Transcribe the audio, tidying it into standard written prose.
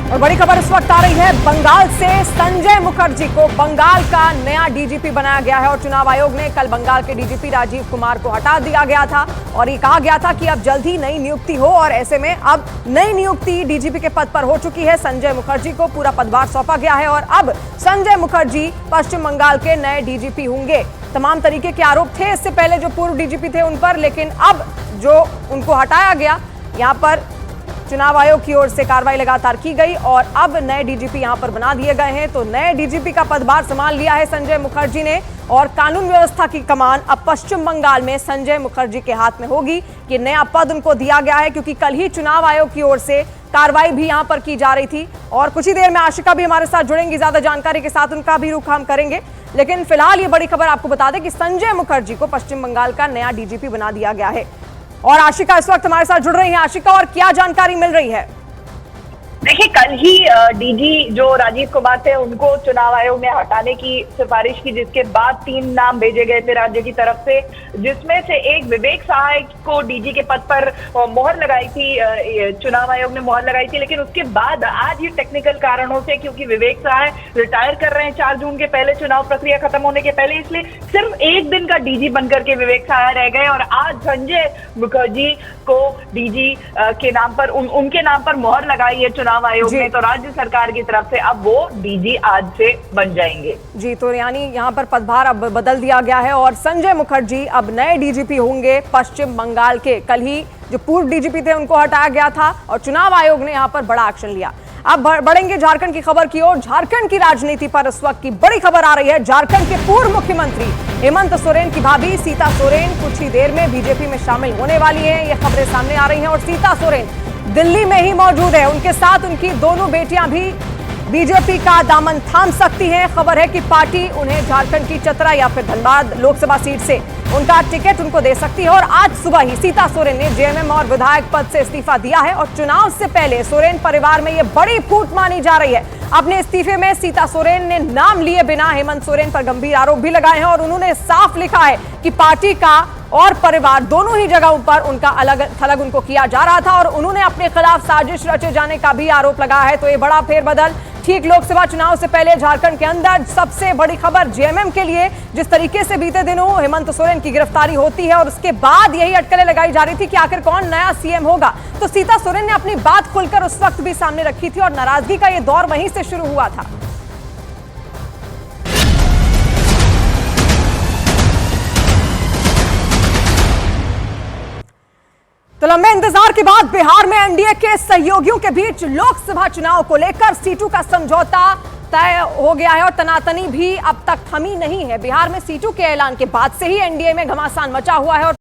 और बड़ी खबर इस वक्त आ रही है बंगाल से। संजय मुखर्जी को बंगाल का नया डीजीपी बनाया गया है और चुनाव आयोग ने कल बंगाल के डीजीपी राजीव कुमार को हटा दिया गया था और ये कहा गया था कि अब जल्द ही नई नियुक्ति हो और ऐसे में अब नई नियुक्ति डीजीपी के पद पर हो चुकी है। संजय मुखर्जी को पूरा पदभार सौंपा गया है और अब संजय मुखर्जी पश्चिम बंगाल के नए डीजीपी होंगे। तमाम तरीके के आरोप थे इससे पहले जो पूर्व डीजीपी थे उन पर, लेकिन अब जो उनको हटाया गया, यहाँ पर चुनाव आयोग की ओर से कार्रवाई लगातार की गई और अब नए डीजीपी यहां पर बना दिए गए हैं। तो नए डीजीपी का पदभार संभाल लिया है संजय मुखर्जी ने और कानून व्यवस्था की कमान अब पश्चिम बंगाल में संजय मुखर्जी के हाथ में होगी। कि नया पद उनको दिया गया है क्योंकि कल ही चुनाव आयोग की ओर से कार्रवाई भी यहां पर की जा रही थी और कुछ ही देर में आशिका भी हमारे साथ जुड़ेंगी ज्यादा जानकारी के साथ, उनका भी रुख हम करेंगे। लेकिन फिलहाल ये बड़ी खबर आपको बता दें कि संजय मुखर्जी को पश्चिम बंगाल का नया डीजीपी बना दिया गया है और आशिका इस वक्त हमारे साथ जुड़ रही है। आशिका, और क्या जानकारी मिल रही है? देखिए, कल ही डीजी जो राजीव कुमार थे उनको चुनाव आयोग ने हटाने की सिफारिश की, जिसके बाद 3 नाम भेजे गए थे राज्य की तरफ से, जिसमें से एक विवेक सहाय को डीजी के पद पर मोहर लगाई थी, चुनाव आयोग ने मोहर लगाई थी। लेकिन उसके बाद आज ये टेक्निकल कारणों से, क्योंकि विवेक सहाय रिटायर कर रहे हैं 4 जून के पहले, चुनाव प्रक्रिया खत्म होने के पहले, इसलिए सिर्फ एक दिन का डीजी बनकर के विवेक सहाय रह गए और आज संजय मुखर्जी को डीजी के नाम पर उनके नाम पर मोहर लगाई है चुनाव आयोग ने। तो राज्य सरकार की तरफ से अब वो डीजी आज से बन जाएंगे। जी, तो यानी यहाँ पर पदभार अब बदल दिया गया है और संजय मुखर्जी अब नए डीजीपी होंगे पश्चिम बंगाल के। कल ही जो पूर्व डीजीपी थे उनको हटाया गया था और चुनाव आयोग ने यहाँ पर बड़ा एक्शन लिया। अब बढ़ेंगे झारखंड की खबर की ओर। झारखंड की राजनीति पर इस वक्त की बड़ी खबर आ रही है। झारखंड के पूर्व मुख्यमंत्री हेमंत सोरेन की भाभी सीता सोरेन कुछ ही देर में बीजेपी में शामिल होने वाली हैं। ये खबरें सामने आ रही हैं और सीता सोरेन दिल्ली में ही मौजूद है। उनके साथ उनकी दोनों बेटियां भी बीजेपी का दामन थाम सकती हैं। खबर है कि पार्टी उन्हें झारखंड की चतरा या फिर धनबाद लोकसभा सीट से उनका टिकट उनको दे सकती है और आज सुबह ही सीता सोरेन ने जेएमएम और विधायक पद से इस्तीफा दिया है और चुनाव से पहले सोरेन परिवार में यह बड़ी फूट मानी जा रही है। अपने इस्तीफे में सीता सोरेन ने नाम लिए बिना हेमंत सोरेन पर गंभीर आरोप भी लगाए हैं और उन्होंने साफ लिखा है कि पार्टी का और परिवार दोनों ही जगहों पर उनका अलग थलग उनको किया जा रहा था और उन्होंने अपने खिलाफ साजिश रचे जाने का भी आरोप लगाया है। तो ये बड़ा फेरबदल ठीक लोकसभा चुनाव से पहले झारखंड के अंदर सबसे बड़ी खबर जेएमएम के लिए, जिस तरीके से बीते दिनों हेमंत सोरेन की गिरफ्तारी होती है और उसके बाद यही अटकलें लगाई जा रही थी कि आखिर कौन नया सीएम होगा। तो सीता सोरेन ने अपनी बात खुलकर उस वक्त भी सामने रखी थी और नाराजगी का यह दौर वहीं से शुरू हुआ था। तो लंबे इंतजार के बाद बिहार में एनडीए के सहयोगियों के बीच लोकसभा चुनाव को लेकर सीटों का समझौता तय हो गया है और तनातनी भी अब तक थमी नहीं है। बिहार में सीटों के ऐलान के बाद से ही एनडीए में घमासान मचा हुआ है और